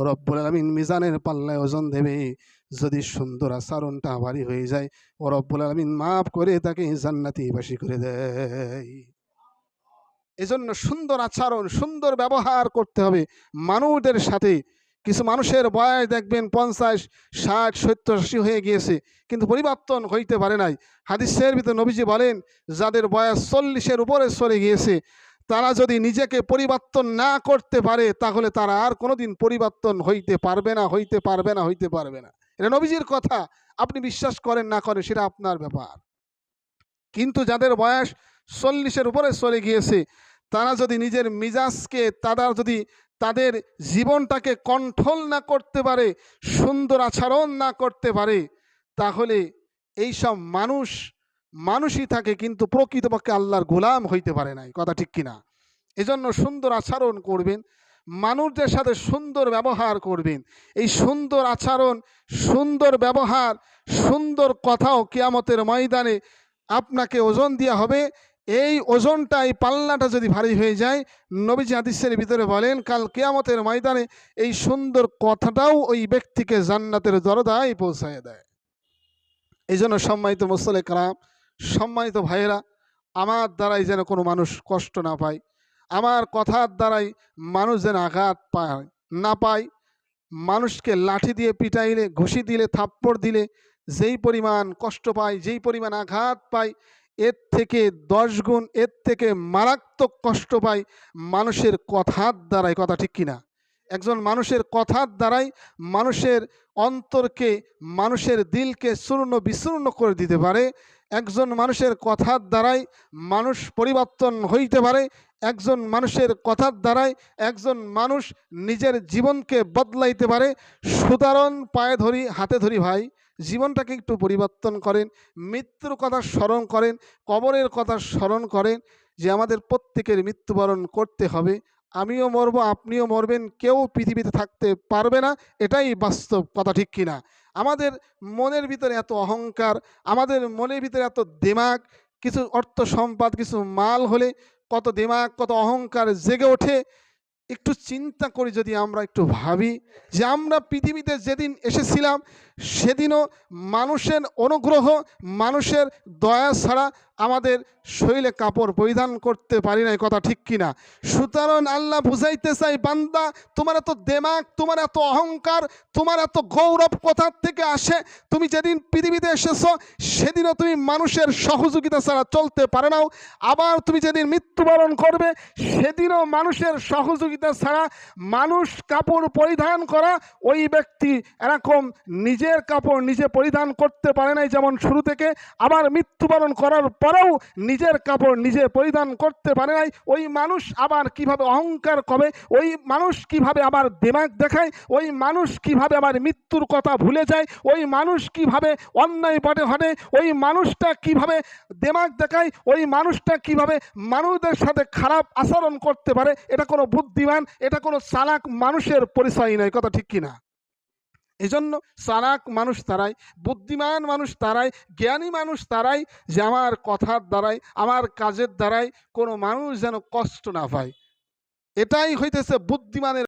রব্বুল আলামিন মিজানের পাল্লায় ওজন দেবে। যদি সুন্দর আচরণটা ভারী হয়ে যায়, ও রব্বুল আলামিন মাফ করে তাকে জান্নাতিবাসী করে দেয়। এজন্য সুন্দর আচরণ, সুন্দর ব্যবহার করতে হবে মানুষদের সাথে। কিছু মানুষের বয়স দেখবেন 50, 60, 70, 80 হয়ে গিয়েছে, কিন্তু পরিবর্তন হইতে পারে নাই। হাদিসের ভিতরে নবীজি বলেন, যাদের বয়স 40-এর উপরে চলে গিয়েছে, তারা যদি নিজেকে পরিবর্তন না করতে পারে, তাহলে তারা আর কোনোদিন পরিবর্তন হইতে পারবে না, হইতে পারবে না, হইতে পারবে না। এটা নবীজির কথা। আপনি বিশ্বাস করেন না করেন সেটা আপনার ব্যাপার। কিন্তু যাদের বয়স 40-এর উপরে চলে গিয়েছে, তারা যদি নিজের মিজাজকে, তাদের জীবনটাকে কন্ট্রোল না করতে পারে, সুন্দর আচরণ না করতে পারে, তাহলে এইসব মানুষই থাকে, কিন্তু প্রকৃতপক্ষে আল্লাহর গোলাম হইতে পারে নাই। কথা ঠিক কিনা? এজন্য সুন্দর আচরণ করবেন, মানুষদের সাথে সুন্দর ব্যবহার করবেন। এই সুন্দর আচরণ, সুন্দর ব্যবহার, সুন্দর কথাও কিয়ামতের ময়দানে আপনাকে ওজন দেওয়া হবে। এই ওজনটা, এই পাল্লাটা যদি ভারী হয়ে যায়, নবীজি হাদিসের ভিতরে বলেন, কাল কিয়ামতের ময়দানে এই সুন্দর কথাটাও ওই ব্যক্তিকে জান্নাতের দরজায় পৌঁছায় দেয়। এই জন্য সম্মানিত মুসল্লি কেরাম, সম্মানিত ভাইয়েরা, আমার দ্বারাই যেন কোনো মানুষ কষ্ট না পায়, আমার কথার দ্বারাই মানুষ যেন আঘাত না পায়। মানুষকে লাঠি দিয়ে পিটাইলে, ঘুষি দিলে, থাপ্পড় দিলে যেই পরিমাণ কষ্ট পায়, যেই পরিমাণ আঘাত পায়, এর থেকে 10 গুণ, এর থেকে মারাত্মক কষ্ট পায় মানুষের কথার দ্বারাই। কথা ঠিক কিনা? একজন মানুষের কথার দ্বারাই মানুষের অন্তরকে, মানুষের দিলকে চূর্ণ বিচূর্ণ করে দিতে পারে। একজন মানুষের কথার দ্বারাই মানুষ পরিবর্তন হইতে পারে। একজন মানুষের কথার দ্বারাই একজন মানুষ নিজের জীবনকে বদলাইতে পারে। সুতরাং পায়ে ধরি, হাতে ধরি ভাই, জীবনটাকে একটু পরিবর্তন করেন, মৃত্যুর কথা স্মরণ করেন, কবরের কথা স্মরণ করেন, যে আমাদের প্রত্যেকের মৃত্যুবরণ করতে হবে। আমিও মরবো, আপনিও মরবেন, কেউ পৃথিবীতে থাকতে পারবে না, এটাই বাস্তব। কথা ঠিক কিনা? আমাদের মনের ভিতরে এত অহংকার, আমাদের মনের ভিতরে এত দিমাগ, কিছু অর্থ সম্পদ, কিছু মাল হলে কত দিমাগ, কত অহংকার জেগে ওঠে। একটু চিন্তা করি, যদি আমরা একটু ভাবি যে আমরা পৃথিবীতে যেদিন এসেছিলাম, সেদিনও মানুষের অনুগ্রহ, মানুষের দয়া ছাড়া আমাদের শরীরে কাপড় পরিধান করতে পারি নাই। কথা ঠিক কিনা? সুতরাং আল্লাহ বুঝাইতে চাই, বান্দা, তোমার এত দেমাগ, তোমার এত অহংকার, তোমার এত গৌরব কোথা থেকে আসে? তুমি যেদিন পৃথিবীতে এসেছো, সেদিনও তুমি মানুষের সহযোগিতা ছাড়া চলতে পারে নাও। আবার তুমি যেদিন মৃত্যুবরণ করবে, সেদিনও মানুষের সহযোগিতা ছাড়া, মানুষ কাপড় পরিধান করা, ওই ব্যক্তি এরকম নিজের কাপড় নিজে পরিধান করতে পারে নাই যেমন শুরু থেকে, আবার মৃত্যুবরণ করার পরেও নিজের কাপড় নিজে পরিধান করতে পারে নাই। ওই মানুষ আবার কিভাবে অহংকার করে, ওই মানুষ কিভাবে আবার দিমাগ দেখায়, ওই মানুষ কিভাবে আবার মৃত্যুর কথা ভুলে যায়, ওই মানুষ কিভাবে অন্যায় পথে হাঁটে, ওই মানুষটা কিভাবে দিমাগ দেখায়, ওই মানুষটা কিভাবে মানুষদের সাথে খারাপ আচরণ করতে পারে, এটা কোনো বুদ্ধিমান, এটা কোনো চালাক মানুষের পরিচয় নয়। কথা ঠিক কিনা? এজন্য চালাক মানুষ তারাই, বুদ্ধিমান মানুষ তারাই, জ্ঞানী মানুষ তারাই, যে আমার কথার দ্বারাই, আমার কাজের দ্বারাই কোনো মানুষ যেন কষ্ট না পায়। এটাই হইতেছে বুদ্ধিমানের